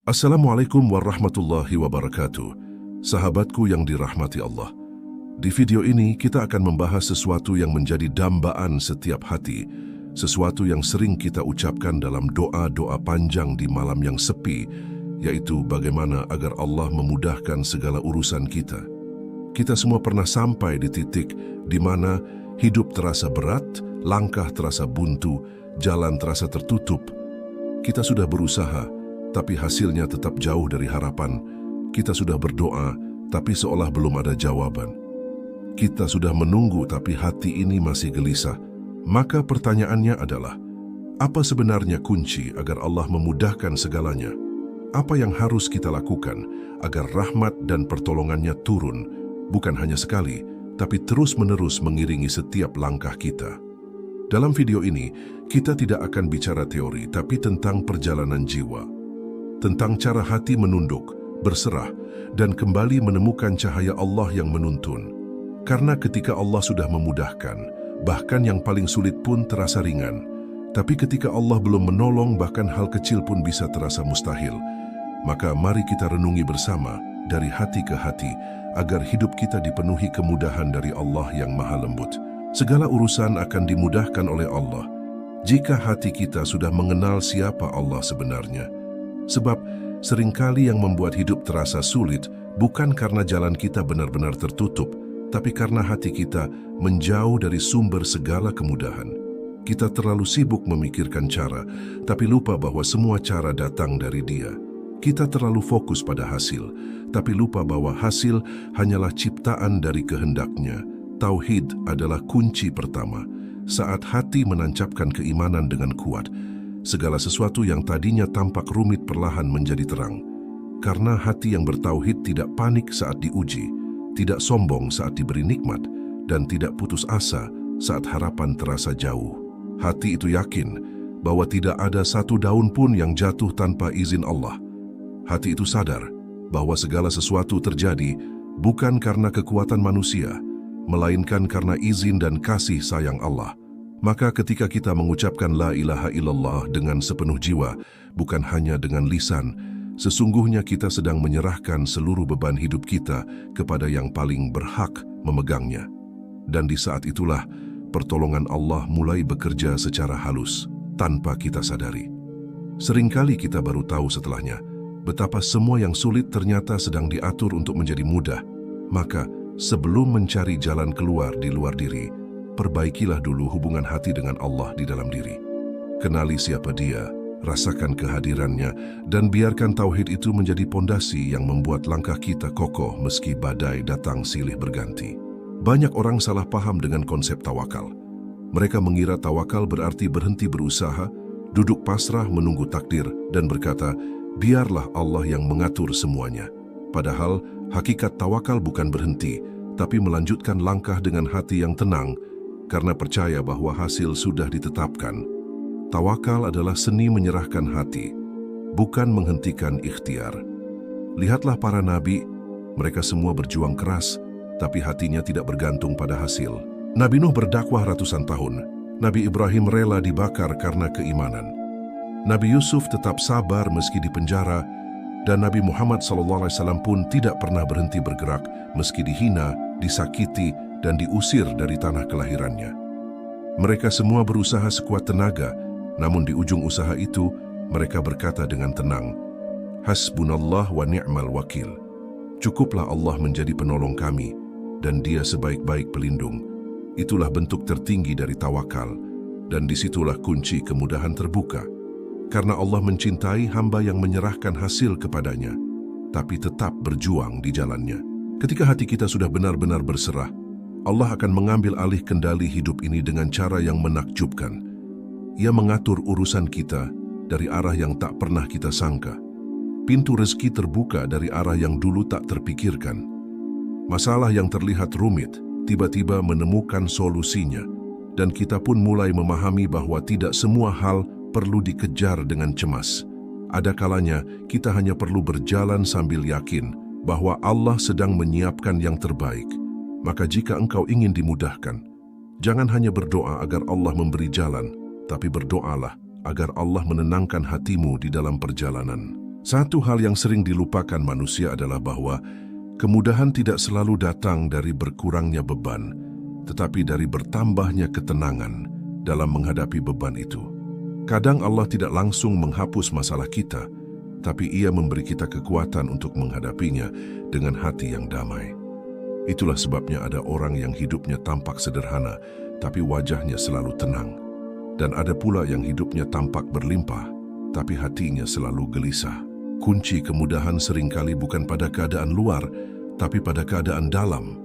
Assalamualaikum warahmatullahi wabarakatuh. Sahabatku yang dirahmati Allah. Di video ini kita akan membahas sesuatu yang menjadi dambaan setiap hati, sesuatu yang sering kita ucapkan dalam doa-doa panjang di malam yang sepi, yaitu bagaimana agar Allah memudahkan segala urusan kita. Kita semua pernah sampai di titik di mana hidup terasa berat, langkah terasa buntu, jalan terasa tertutup. Kita sudah berusaha, tapi hasilnya tetap jauh dari harapan. Kita sudah berdoa, tapi seolah belum ada jawaban. Kita sudah menunggu, tapi hati ini masih gelisah. Maka pertanyaannya adalah, apa sebenarnya kunci agar Allah memudahkan segalanya? Apa yang harus kita lakukan agar rahmat dan pertolongannya turun, bukan hanya sekali, tapi terus-menerus mengiringi setiap langkah kita? Dalam video ini, kita tidak akan bicara teori, tapi tentang perjalanan jiwa. Tentang cara hati menunduk, berserah, dan kembali menemukan cahaya Allah yang menuntun. Karena ketika Allah sudah memudahkan, bahkan yang paling sulit pun terasa ringan. Tapi ketika Allah belum menolong, bahkan hal kecil pun bisa terasa mustahil. Maka mari kita renungi bersama, dari hati ke hati, agar hidup kita dipenuhi kemudahan dari Allah yang maha lembut. Segala urusan akan dimudahkan oleh Allah, jika hati kita sudah mengenal siapa Allah sebenarnya. Sebab seringkali yang membuat hidup terasa sulit bukan karena jalan kita benar-benar tertutup, tapi karena hati kita menjauh dari sumber segala kemudahan. Kita terlalu sibuk memikirkan cara, tapi lupa bahwa semua cara datang dari Dia. Kita terlalu fokus pada hasil, tapi lupa bahwa hasil hanyalah ciptaan dari kehendak-Nya. Tauhid adalah kunci pertama. Saat hati menancapkan keimanan dengan kuat, segala sesuatu yang tadinya tampak rumit perlahan menjadi terang. Karena hati yang bertauhid tidak panik saat diuji, tidak sombong saat diberi nikmat, dan tidak putus asa saat harapan terasa jauh. Hati itu yakin bahwa tidak ada satu daun pun yang jatuh tanpa izin Allah. Hati itu sadar bahwa segala sesuatu terjadi bukan karena kekuatan manusia, melainkan karena izin dan kasih sayang Allah. Maka ketika kita mengucapkan la ilaha illallah dengan sepenuh jiwa, bukan hanya dengan lisan, sesungguhnya kita sedang menyerahkan seluruh beban hidup kita kepada yang paling berhak memegangnya. Dan di saat itulah, pertolongan Allah mulai bekerja secara halus, tanpa kita sadari. Seringkali kita baru tahu setelahnya, betapa semua yang sulit ternyata sedang diatur untuk menjadi mudah. Maka, sebelum mencari jalan keluar di luar diri, perbaikilah dulu hubungan hati dengan Allah di dalam diri. Kenali siapa Dia, rasakan kehadirannya, dan biarkan tauhid itu menjadi pondasi yang membuat langkah kita kokoh meski badai datang silih berganti. Banyak orang salah paham dengan konsep tawakal. Mereka mengira tawakal berarti berhenti berusaha, duduk pasrah menunggu takdir, dan berkata, biarlah Allah yang mengatur semuanya. Padahal, hakikat tawakal bukan berhenti, tapi melanjutkan langkah dengan hati yang tenang, karena percaya bahwa hasil sudah ditetapkan. Tawakal adalah seni menyerahkan hati, bukan menghentikan ikhtiar. Lihatlah para nabi, mereka semua berjuang keras, tapi hatinya tidak bergantung pada hasil. Nabi Nuh berdakwah ratusan tahun, Nabi Ibrahim rela dibakar karena keimanan. Nabi Yusuf tetap sabar meski dipenjara, dan Nabi Muhammad SAW pun tidak pernah berhenti bergerak meski dihina, disakiti, dan diusir dari tanah kelahirannya. Mereka semua berusaha sekuat tenaga, namun di ujung usaha itu, mereka berkata dengan tenang, Hasbunallah wa ni'mal wakil. Cukuplah Allah menjadi penolong kami, dan Dia sebaik-baik pelindung. Itulah bentuk tertinggi dari tawakal, dan disitulah kunci kemudahan terbuka. Karena Allah mencintai hamba yang menyerahkan hasil kepadanya, tapi tetap berjuang di jalannya. Ketika hati kita sudah benar-benar berserah, Allah akan mengambil alih kendali hidup ini dengan cara yang menakjubkan. Ia mengatur urusan kita dari arah yang tak pernah kita sangka. Pintu rezeki terbuka dari arah yang dulu tak terpikirkan. Masalah yang terlihat rumit tiba-tiba menemukan solusinya, dan kita pun mulai memahami bahwa tidak semua hal perlu dikejar dengan cemas. Ada kalanya kita hanya perlu berjalan sambil yakin bahwa Allah sedang menyiapkan yang terbaik. Maka jika engkau ingin dimudahkan, jangan hanya berdoa agar Allah memberi jalan, tapi berdoalah agar Allah menenangkan hatimu di dalam perjalanan. Satu hal yang sering dilupakan manusia adalah bahwa kemudahan tidak selalu datang dari berkurangnya beban, tetapi dari bertambahnya ketenangan dalam menghadapi beban itu. Kadang Allah tidak langsung menghapus masalah kita, tapi Ia memberi kita kekuatan untuk menghadapinya dengan hati yang damai. Itulah sebabnya ada orang yang hidupnya tampak sederhana, tapi wajahnya selalu tenang. Dan ada pula yang hidupnya tampak berlimpah, tapi hatinya selalu gelisah. Kunci kemudahan seringkali bukan pada keadaan luar, tapi pada keadaan dalam.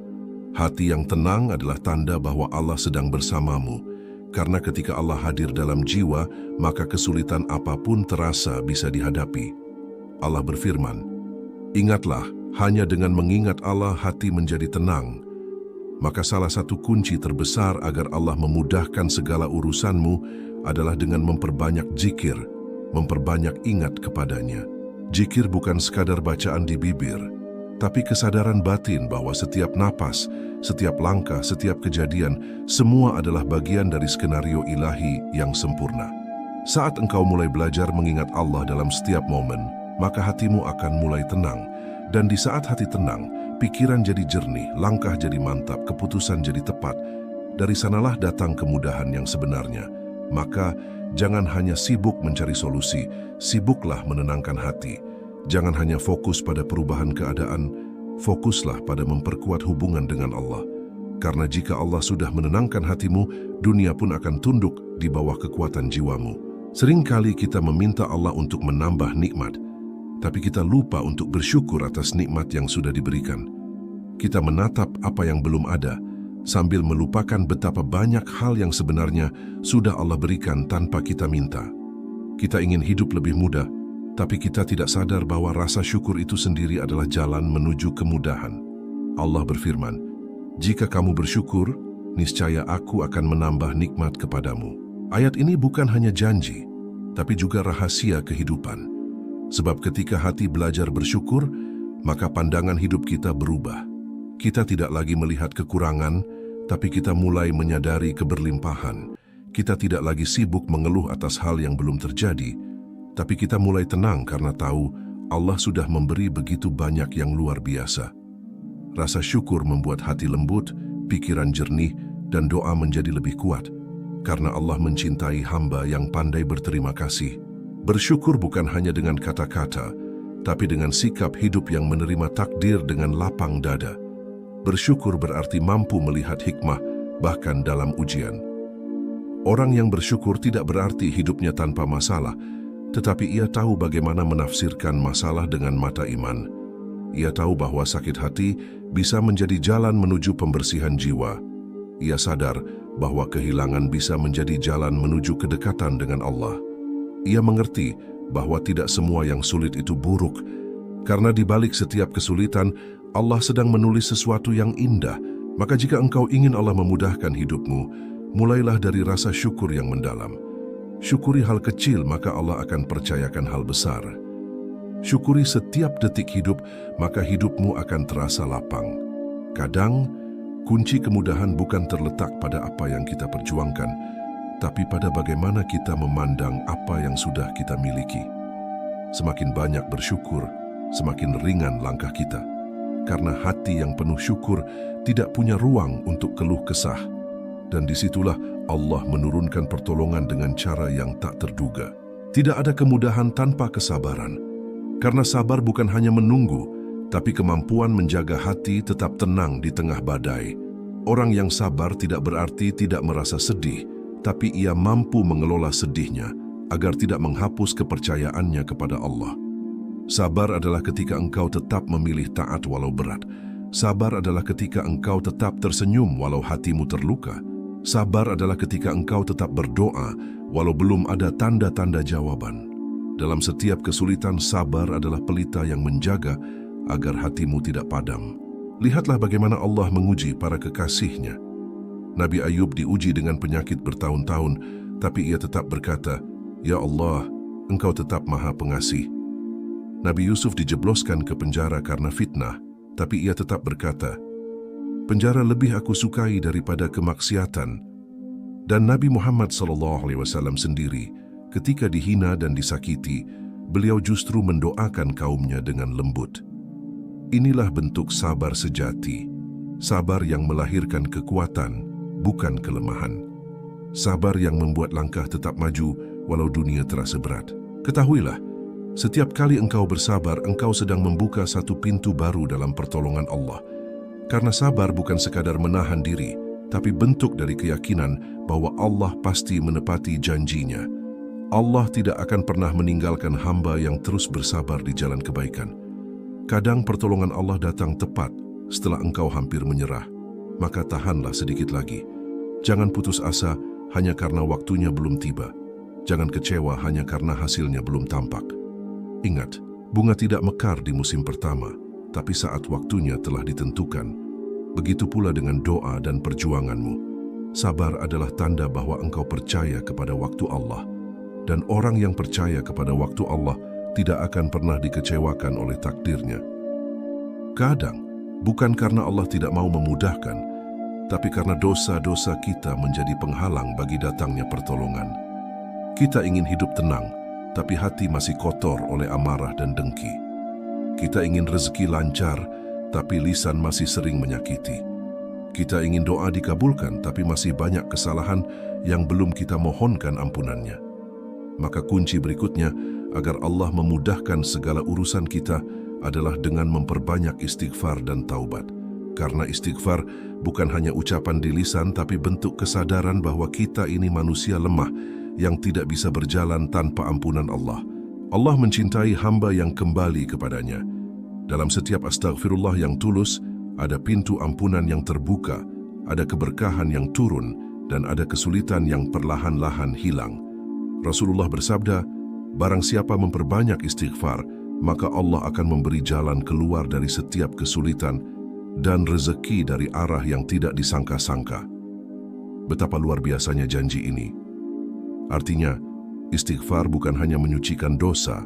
Hati yang tenang adalah tanda bahwa Allah sedang bersamamu, karena ketika Allah hadir dalam jiwa, maka kesulitan apapun terasa bisa dihadapi. Allah berfirman, "Ingatlah, hanya dengan mengingat Allah hati menjadi tenang." Maka salah satu kunci terbesar agar Allah memudahkan segala urusanmu adalah dengan memperbanyak zikir, memperbanyak ingat kepadanya. Zikir bukan sekadar bacaan di bibir, tapi kesadaran batin bahwa setiap napas, setiap langkah, setiap kejadian, semua adalah bagian dari skenario ilahi yang sempurna. Saat engkau mulai belajar mengingat Allah dalam setiap momen, maka hatimu akan mulai tenang. Dan di saat hati tenang, pikiran jadi jernih, langkah jadi mantap, keputusan jadi tepat. Dari sanalah datang kemudahan yang sebenarnya. Maka, jangan hanya sibuk mencari solusi, sibuklah menenangkan hati. Jangan hanya fokus pada perubahan keadaan, fokuslah pada memperkuat hubungan dengan Allah. Karena jika Allah sudah menenangkan hatimu, dunia pun akan tunduk di bawah kekuatan jiwamu. Seringkali kita meminta Allah untuk menambah nikmat, tapi kita lupa untuk bersyukur atas nikmat yang sudah diberikan. Kita menatap apa yang belum ada, sambil melupakan betapa banyak hal yang sebenarnya sudah Allah berikan tanpa kita minta. Kita ingin hidup lebih mudah, tapi kita tidak sadar bahwa rasa syukur itu sendiri adalah jalan menuju kemudahan. Allah berfirman, "Jika kamu bersyukur, niscaya Aku akan menambah nikmat kepadamu." Ayat ini bukan hanya janji, tapi juga rahasia kehidupan. Sebab ketika hati belajar bersyukur, maka pandangan hidup kita berubah. Kita tidak lagi melihat kekurangan, tapi kita mulai menyadari keberlimpahan. Kita tidak lagi sibuk mengeluh atas hal yang belum terjadi, tapi kita mulai tenang karena tahu Allah sudah memberi begitu banyak yang luar biasa. Rasa syukur membuat hati lembut, pikiran jernih, dan doa menjadi lebih kuat, karena Allah mencintai hamba yang pandai berterima kasih. Bersyukur bukan hanya dengan kata-kata, tapi dengan sikap hidup yang menerima takdir dengan lapang dada. Bersyukur berarti mampu melihat hikmah, bahkan dalam ujian. Orang yang bersyukur tidak berarti hidupnya tanpa masalah, tetapi ia tahu bagaimana menafsirkan masalah dengan mata iman. Ia tahu bahwa sakit hati bisa menjadi jalan menuju pembersihan jiwa. Ia sadar bahwa kehilangan bisa menjadi jalan menuju kedekatan dengan Allah. Ia mengerti bahwa tidak semua yang sulit itu buruk, karena di balik setiap kesulitan, Allah sedang menulis sesuatu yang indah. Maka jika engkau ingin Allah memudahkan hidupmu, mulailah dari rasa syukur yang mendalam. Syukuri hal kecil, maka Allah akan percayakan hal besar. Syukuri setiap detik hidup, maka hidupmu akan terasa lapang. Kadang, kunci kemudahan bukan terletak pada apa yang kita perjuangkan, tapi pada bagaimana kita memandang apa yang sudah kita miliki. Semakin banyak bersyukur, semakin ringan langkah kita. Karena hati yang penuh syukur tidak punya ruang untuk keluh kesah. Dan disitulah Allah menurunkan pertolongan dengan cara yang tak terduga. Tidak ada kemudahan tanpa kesabaran. Karena sabar bukan hanya menunggu, tapi kemampuan menjaga hati tetap tenang di tengah badai. Orang yang sabar tidak berarti tidak merasa sedih, tapi ia mampu mengelola sedihnya agar tidak menghapus kepercayaannya kepada Allah. Sabar adalah ketika engkau tetap memilih taat walau berat. Sabar adalah ketika engkau tetap tersenyum walau hatimu terluka. Sabar adalah ketika engkau tetap berdoa walau belum ada tanda-tanda jawaban. Dalam setiap kesulitan, sabar adalah pelita yang menjaga agar hatimu tidak padam. Lihatlah bagaimana Allah menguji para kekasihnya. Nabi Ayub diuji dengan penyakit bertahun-tahun, tapi ia tetap berkata, "Ya Allah, Engkau tetap Maha Pengasih." Nabi Yusuf dijebloskan ke penjara karena fitnah, tapi ia tetap berkata, "Penjara lebih aku sukai daripada kemaksiatan." Dan Nabi Muhammad SAW sendiri, ketika dihina dan disakiti, beliau justru mendoakan kaumnya dengan lembut. Inilah bentuk sabar sejati, sabar yang melahirkan kekuatan, bukan kelemahan. Sabar yang membuat langkah tetap maju walau dunia terasa berat. Ketahuilah, setiap kali engkau bersabar, engkau sedang membuka satu pintu baru dalam pertolongan Allah. Karena sabar bukan sekadar menahan diri, tapi bentuk dari keyakinan bahwa Allah pasti menepati janjinya. Allah tidak akan pernah meninggalkan hamba yang terus bersabar di jalan kebaikan. Kadang pertolongan Allah datang tepat setelah engkau hampir menyerah, maka tahanlah sedikit lagi. Jangan putus asa hanya karena waktunya belum tiba. Jangan kecewa hanya karena hasilnya belum tampak. Ingat, bunga tidak mekar di musim pertama, tapi saat waktunya telah ditentukan. Begitu pula dengan doa dan perjuanganmu. Sabar adalah tanda bahwa engkau percaya kepada waktu Allah. Dan orang yang percaya kepada waktu Allah tidak akan pernah dikecewakan oleh takdirnya. Kadang, bukan karena Allah tidak mau memudahkan, tapi karena dosa-dosa kita menjadi penghalang bagi datangnya pertolongan. Kita ingin hidup tenang, tapi hati masih kotor oleh amarah dan dengki. Kita ingin rezeki lancar, tapi lisan masih sering menyakiti. Kita ingin doa dikabulkan, tapi masih banyak kesalahan yang belum kita mohonkan ampunannya. Maka kunci berikutnya agar Allah memudahkan segala urusan kita adalah dengan memperbanyak istighfar dan taubat. Karena istighfar bukan hanya ucapan di lisan, tapi bentuk kesadaran bahwa kita ini manusia lemah yang tidak bisa berjalan tanpa ampunan Allah. Allah mencintai hamba yang kembali kepadanya. Dalam setiap astagfirullah yang tulus, ada pintu ampunan yang terbuka, ada keberkahan yang turun, dan ada kesulitan yang perlahan-lahan hilang. Rasulullah bersabda, barang siapa memperbanyak istighfar, maka Allah akan memberi jalan keluar dari setiap kesulitan dan rezeki dari arah yang tidak disangka-sangka. Betapa luar biasanya janji ini. Artinya, istighfar bukan hanya menyucikan dosa,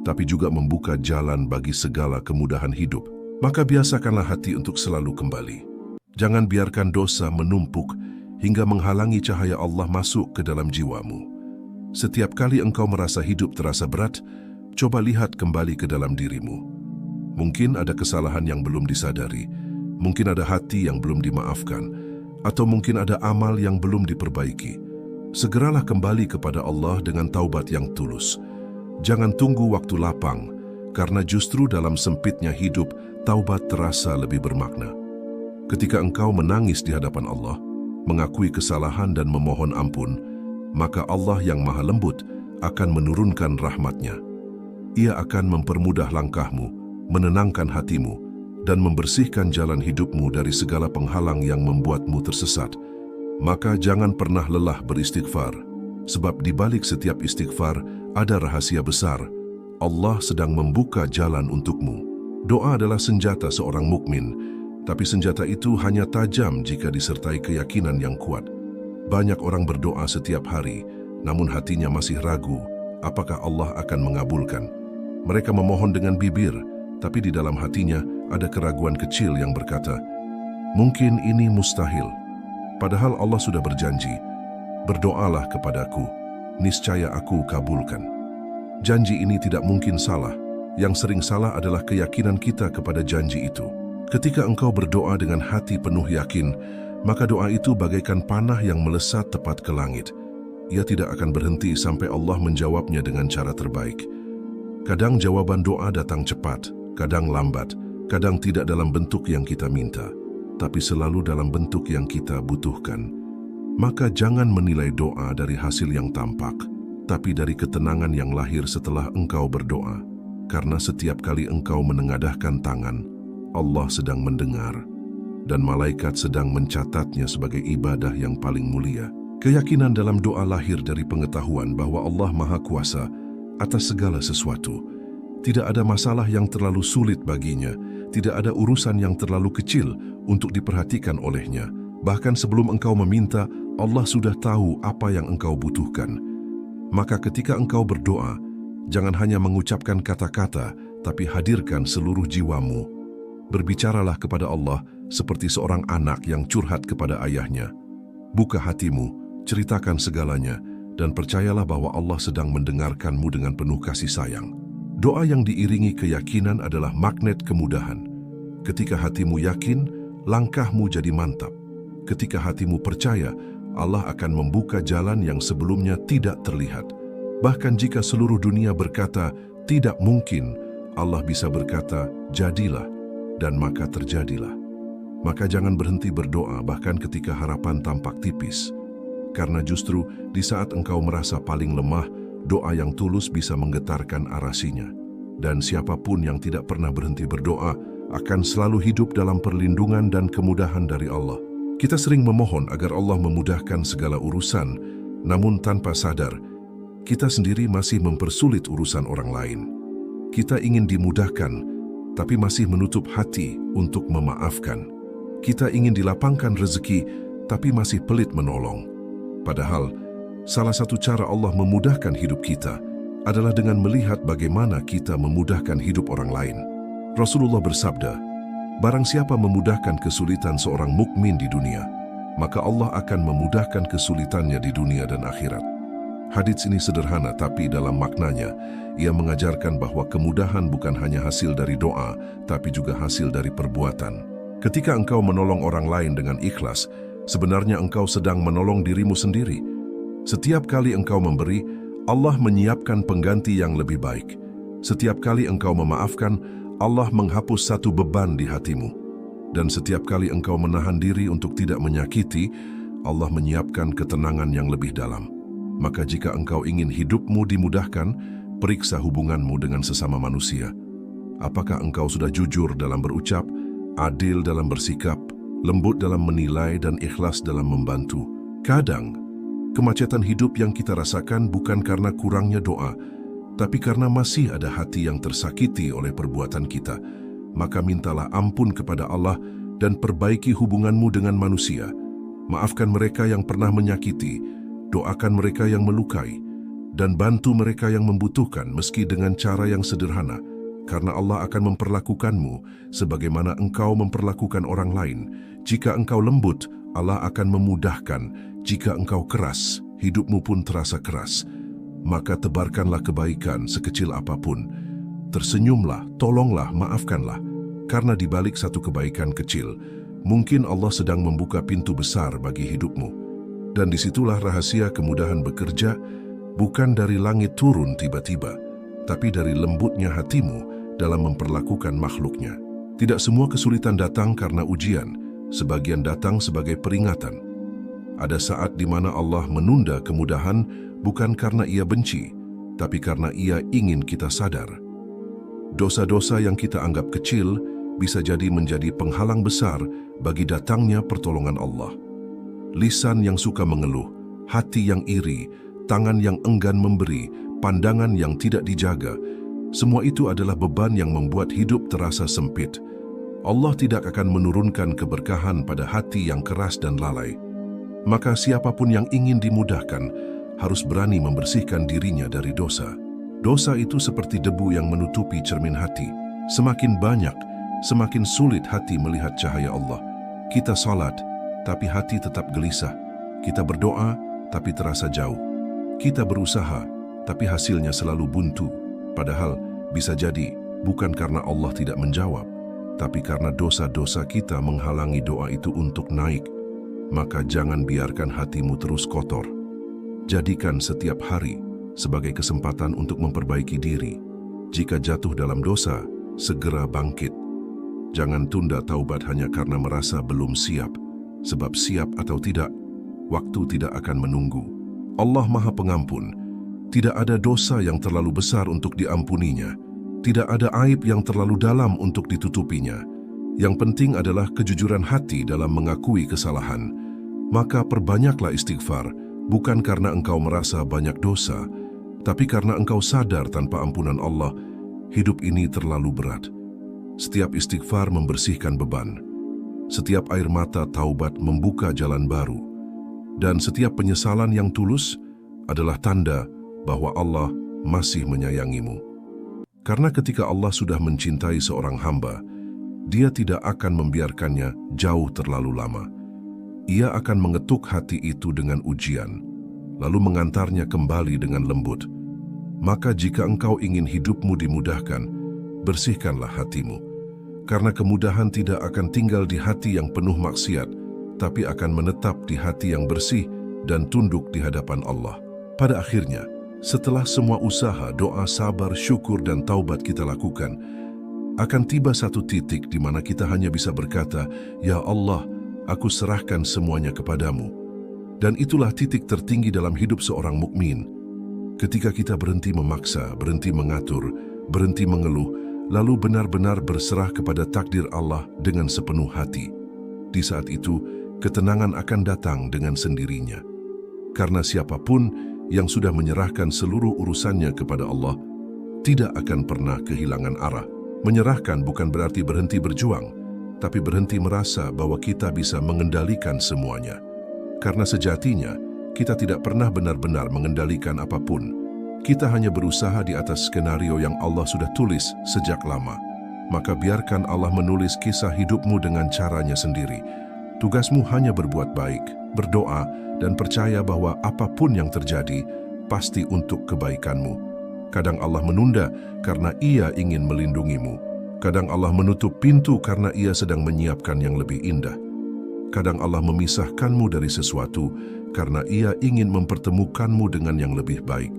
tapi juga membuka jalan bagi segala kemudahan hidup. Maka biasakanlah hati untuk selalu kembali. Jangan biarkan dosa menumpuk hingga menghalangi cahaya Allah masuk ke dalam jiwamu. Setiap kali engkau merasa hidup terasa berat, coba lihat kembali ke dalam dirimu. Mungkin ada kesalahan yang belum disadari, mungkin ada hati yang belum dimaafkan, atau mungkin ada amal yang belum diperbaiki. Segeralah kembali kepada Allah dengan taubat yang tulus. Jangan tunggu waktu lapang, karena justru dalam sempitnya hidup, taubat terasa lebih bermakna. Ketika engkau menangis di hadapan Allah, mengakui kesalahan dan memohon ampun, maka Allah yang maha lembut akan menurunkan rahmat-Nya. Ia akan mempermudah langkahmu, menenangkan hatimu, dan membersihkan jalan hidupmu dari segala penghalang yang membuatmu tersesat. Maka jangan pernah lelah beristighfar, sebab di balik setiap istighfar ada rahasia besar. Allah sedang membuka jalan untukmu. Doa adalah senjata seorang mukmin, tapi senjata itu hanya tajam jika disertai keyakinan yang kuat. Banyak orang berdoa setiap hari, namun hatinya masih ragu apakah Allah akan mengabulkan. Mereka memohon dengan bibir, tapi di dalam hatinya ada keraguan kecil yang berkata, mungkin ini mustahil. Padahal Allah sudah berjanji, berdoalah kepadaku, niscaya aku kabulkan. Janji ini tidak mungkin salah. Yang sering salah adalah keyakinan kita kepada janji itu. Ketika engkau berdoa dengan hati penuh yakin, maka doa itu bagaikan panah yang melesat tepat ke langit. Ia tidak akan berhenti sampai Allah menjawabnya dengan cara terbaik. Kadang jawaban doa datang cepat, kadang lambat, kadang tidak dalam bentuk yang kita minta, tapi selalu dalam bentuk yang kita butuhkan. Maka jangan menilai doa dari hasil yang tampak, tapi dari ketenangan yang lahir setelah engkau berdoa. Karena setiap kali engkau menengadahkan tangan, Allah sedang mendengar, dan malaikat sedang mencatatnya sebagai ibadah yang paling mulia. Keyakinan dalam doa lahir dari pengetahuan bahwa Allah Maha Kuasa atas segala sesuatu. Tidak ada masalah yang terlalu sulit baginya, tidak ada urusan yang terlalu kecil untuk diperhatikan olehnya. Bahkan sebelum engkau meminta, Allah sudah tahu apa yang engkau butuhkan. Maka ketika engkau berdoa, jangan hanya mengucapkan kata-kata, tapi hadirkan seluruh jiwamu. Berbicaralah kepada Allah seperti seorang anak yang curhat kepada ayahnya. Buka hatimu, ceritakan segalanya, dan percayalah bahwa Allah sedang mendengarkanmu dengan penuh kasih sayang. Doa yang diiringi keyakinan adalah magnet kemudahan. Ketika hatimu yakin, langkahmu jadi mantap. Ketika hatimu percaya, Allah akan membuka jalan yang sebelumnya tidak terlihat. Bahkan jika seluruh dunia berkata, tidak mungkin, Allah bisa berkata, jadilah, dan maka terjadilah. Maka jangan berhenti berdoa bahkan ketika harapan tampak tipis. Karena justru di saat engkau merasa paling lemah, doa yang tulus bisa menggetarkan arasinya. Dan siapapun yang tidak pernah berhenti berdoa akan selalu hidup dalam perlindungan dan kemudahan dari Allah. Kita sering memohon agar Allah memudahkan segala urusan, namun tanpa sadar, kita sendiri masih mempersulit urusan orang lain. Kita ingin dimudahkan, tapi masih menutup hati untuk memaafkan. Kita ingin dilapangkan rezeki, tapi masih pelit menolong. Padahal, salah satu cara Allah memudahkan hidup kita adalah dengan melihat bagaimana kita memudahkan hidup orang lain. Rasulullah bersabda, barang siapa memudahkan kesulitan seorang mukmin di dunia, maka Allah akan memudahkan kesulitannya di dunia dan akhirat. Hadits ini sederhana, tapi dalam maknanya, ia mengajarkan bahwa kemudahan bukan hanya hasil dari doa, tapi juga hasil dari perbuatan. Ketika engkau menolong orang lain dengan ikhlas, sebenarnya engkau sedang menolong dirimu sendiri. Setiap kali engkau memberi, Allah menyiapkan pengganti yang lebih baik. Setiap kali engkau memaafkan, Allah menghapus satu beban di hatimu. Dan setiap kali engkau menahan diri untuk tidak menyakiti, Allah menyiapkan ketenangan yang lebih dalam. Maka jika engkau ingin hidupmu dimudahkan, periksa hubunganmu dengan sesama manusia. Apakah engkau sudah jujur dalam berucap, adil dalam bersikap, lembut dalam menilai, dan ikhlas dalam membantu? Kadang, kemacetan hidup yang kita rasakan bukan karena kurangnya doa, tapi karena masih ada hati yang tersakiti oleh perbuatan kita. Maka mintalah ampun kepada Allah dan perbaiki hubunganmu dengan manusia. Maafkan mereka yang pernah menyakiti, doakan mereka yang melukai, dan bantu mereka yang membutuhkan meski dengan cara yang sederhana, karena Allah akan memperlakukanmu sebagaimana engkau memperlakukan orang lain. Jika engkau lembut, Allah akan memudahkan. Jika engkau keras, hidupmu pun terasa keras. Maka tebarkanlah kebaikan sekecil apapun. Tersenyumlah, tolonglah, maafkanlah. Karena di balik satu kebaikan kecil, mungkin Allah sedang membuka pintu besar bagi hidupmu. Dan disitulah rahasia kemudahan bekerja, bukan dari langit turun tiba-tiba, tapi dari lembutnya hatimu dalam memperlakukan makhluknya. Tidak semua kesulitan datang karena ujian, sebagian datang sebagai peringatan. Ada saat di mana Allah menunda kemudahan bukan karena Ia benci, tapi karena Ia ingin kita sadar. Dosa-dosa yang kita anggap kecil bisa jadi menjadi penghalang besar bagi datangnya pertolongan Allah. Lisan yang suka mengeluh, hati yang iri, tangan yang enggan memberi, pandangan yang tidak dijaga, semua itu adalah beban yang membuat hidup terasa sempit. Allah tidak akan menurunkan keberkahan pada hati yang keras dan lalai. Maka siapapun yang ingin dimudahkan harus berani membersihkan dirinya dari dosa. Dosa itu seperti debu yang menutupi cermin hati. Semakin banyak, semakin sulit hati melihat cahaya Allah. Kita salat, tapi hati tetap gelisah. Kita berdoa, tapi terasa jauh. Kita berusaha, tapi hasilnya selalu buntu. Padahal bisa jadi bukan karena Allah tidak menjawab, tapi karena dosa-dosa kita menghalangi doa itu untuk naik. Maka jangan biarkan hatimu terus kotor. Jadikan setiap hari sebagai kesempatan untuk memperbaiki diri. Jika jatuh dalam dosa, segera bangkit. Jangan tunda taubat hanya karena merasa belum siap. Sebab siap atau tidak, waktu tidak akan menunggu. Allah Maha Pengampun. Tidak ada dosa yang terlalu besar untuk diampuninya. Tidak ada aib yang terlalu dalam untuk ditutupinya. Yang penting adalah kejujuran hati dalam mengakui kesalahan. Maka perbanyaklah istighfar, bukan karena engkau merasa banyak dosa, tapi karena engkau sadar tanpa ampunan Allah, hidup ini terlalu berat. Setiap istighfar membersihkan beban. Setiap air mata taubat membuka jalan baru. Dan setiap penyesalan yang tulus adalah tanda bahwa Allah masih menyayangimu. Karena ketika Allah sudah mencintai seorang hamba, Dia tidak akan membiarkannya jauh terlalu lama. Ia akan mengetuk hati itu dengan ujian, lalu mengantarnya kembali dengan lembut. Maka jika engkau ingin hidupmu dimudahkan, bersihkanlah hatimu. Karena kemudahan tidak akan tinggal di hati yang penuh maksiat, tapi akan menetap di hati yang bersih dan tunduk di hadapan Allah. Pada akhirnya, setelah semua usaha, doa, sabar, syukur, dan taubat kita lakukan, akan tiba satu titik di mana kita hanya bisa berkata, "Ya Allah, aku serahkan semuanya kepadamu." Dan itulah titik tertinggi dalam hidup seorang mukmin. Ketika kita berhenti memaksa, berhenti mengatur, berhenti mengeluh, lalu benar-benar berserah kepada takdir Allah dengan sepenuh hati. Di saat itu, ketenangan akan datang dengan sendirinya. Karena siapapun yang sudah menyerahkan seluruh urusannya kepada Allah, tidak akan pernah kehilangan arah. Menyerahkan bukan berarti berhenti berjuang, tapi berhenti merasa bahwa kita bisa mengendalikan semuanya. Karena sejatinya, kita tidak pernah benar-benar mengendalikan apapun. Kita hanya berusaha di atas skenario yang Allah sudah tulis sejak lama. Maka biarkan Allah menulis kisah hidupmu dengan caranya sendiri. Tugasmu hanya berbuat baik, berdoa, dan percaya bahwa apapun yang terjadi pasti untuk kebaikanmu. Kadang Allah menunda karena Ia ingin melindungimu. Kadang Allah menutup pintu karena Ia sedang menyiapkan yang lebih indah. Kadang Allah memisahkanmu dari sesuatu karena Ia ingin mempertemukanmu dengan yang lebih baik.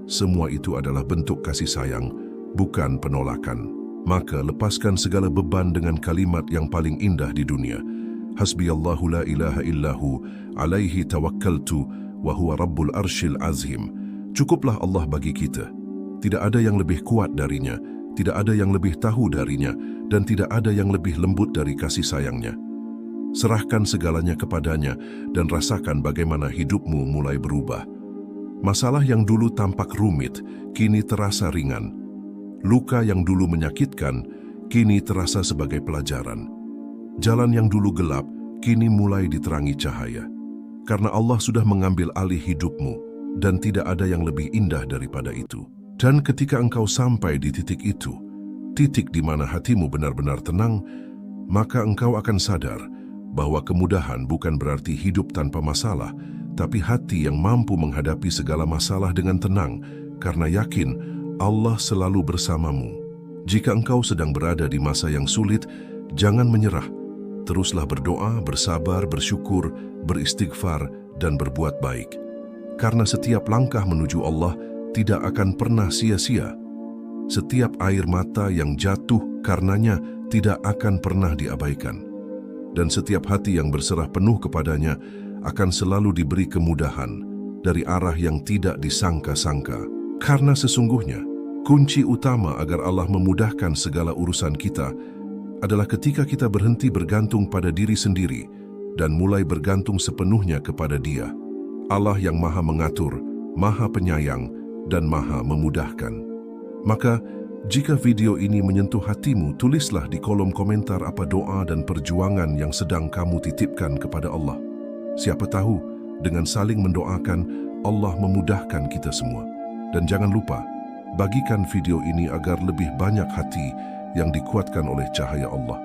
Semua itu adalah bentuk kasih sayang, bukan penolakan. Maka lepaskan segala beban dengan kalimat yang paling indah di dunia. Hasbiyallahu la ilaha illahu, alaihi tawakkaltu, wa huwa rabbul arshil azim. Cukuplah Allah bagi kita. Tidak ada yang lebih kuat darinya, tidak ada yang lebih tahu darinya, dan tidak ada yang lebih lembut dari kasih sayangnya. Serahkan segalanya kepadanya dan rasakan bagaimana hidupmu mulai berubah. Masalah yang dulu tampak rumit, kini terasa ringan. Luka yang dulu menyakitkan, kini terasa sebagai pelajaran. Jalan yang dulu gelap, kini mulai diterangi cahaya. Karena Allah sudah mengambil alih hidupmu, dan tidak ada yang lebih indah daripada itu. Dan ketika engkau sampai di titik itu, titik di mana hatimu benar-benar tenang, maka engkau akan sadar bahwa kemudahan bukan berarti hidup tanpa masalah, tapi hati yang mampu menghadapi segala masalah dengan tenang, karena yakin Allah selalu bersamamu. Jika engkau sedang berada di masa yang sulit, jangan menyerah. Teruslah berdoa, bersabar, bersyukur, beristighfar, dan berbuat baik. Karena setiap langkah menuju Allah tidak akan pernah sia-sia. Setiap air mata yang jatuh karenanya tidak akan pernah diabaikan. Dan setiap hati yang berserah penuh kepadanya akan selalu diberi kemudahan dari arah yang tidak disangka-sangka. Karena sesungguhnya, kunci utama agar Allah memudahkan segala urusan kita adalah ketika kita berhenti bergantung pada diri sendiri dan mulai bergantung sepenuhnya kepada Dia, Allah yang Maha Mengatur, Maha Penyayang, dan Maha Memudahkan. Maka, jika video ini menyentuh hatimu, tulislah di kolom komentar apa doa dan perjuangan yang sedang kamu titipkan kepada Allah. Siapa tahu, dengan saling mendoakan, Allah memudahkan kita semua. Dan jangan lupa, bagikan video ini agar lebih banyak hati yang dikuatkan oleh cahaya Allah.